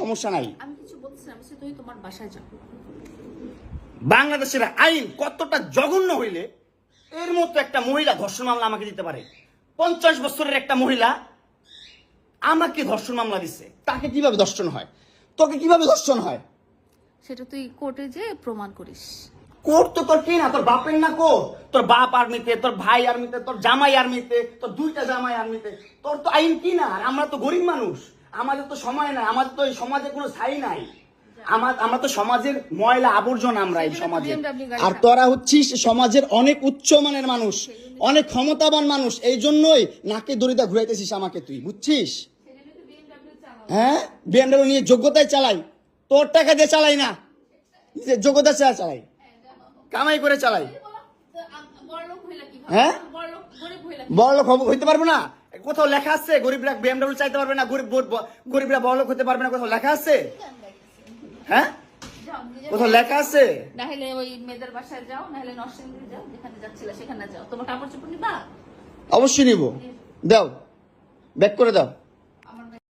সমস্যা নাই। আমি কিছু বলছিলাম, তুই তোমার বাসায় যাও। বাংলাদেশের আইন কতটা জঘন্য হইলে এর মতো একটা মহিলা ধর্ষণ মামলা আমাকে দিতে পারে? 50 বছরের একটা মহিলা আমাকে ধর্ষণ মামলা দিচ্ছে। তাকে কিভাবে ধর্ষণ হয়? তোকে কিভাবে ধর্ষণ হয়? সেটা তুই কোর্টে যে প্রমাণ করিস। কোর্ট তো তোর কি না, তোর বাপের না কোর্ট? তোর বাপ আর্মিতে, তোর ভাই আর্মিতে, তোর জামাই আর্মিতে, তোর 2টা জামাই আর্মিতে। তোর তো আইন কি না? আর আমরা তো গরিব মানুষ, আমাদের তো সময় নাই, আমাদের তো এই সমাজে কোনো ছাই নাই। আমরা তো সমাজের ময়লা আবর্জনা, আমরা এই সমাজে। আর তোরা হচ্ছিস সমাজের অনেক উচ্চমানের মানুষ, অনেক ক্ষমতাবান মানুষ, এই জন্যই নাকে দড়িটা ঘুরাইতেছিস আমাকে, তুই বুঝছিস? হ্যাঁ, বিএমডব্লিউ নিয়ে যোগ্যতায় চালাই, তোর টাকা দিয়ে চালাই না, যে যোগ্যতা চালাই, কামাই করে চালাই। হ্যাঁ, বড়লোক হইতে পারবো না? কোথাও লেখা আছে গরিবরা বিএমডব্লিউ চাইতে পারবে না? গরিবরা বড়লোক হতে পারবে না? কোথাও লেখা আছে? হ্যাঁ, কোথাও লেখা আছে? না হলে ওই মেয়েদের বাসায় যাও, না হলে নরসিংদী যাও, যেখানে যাচ্ছিলে সেখানে যাও। তোমার কাপড় চোপড় নিবা? অবশ্যই নিব। দাও, ব্যাক করে দাও।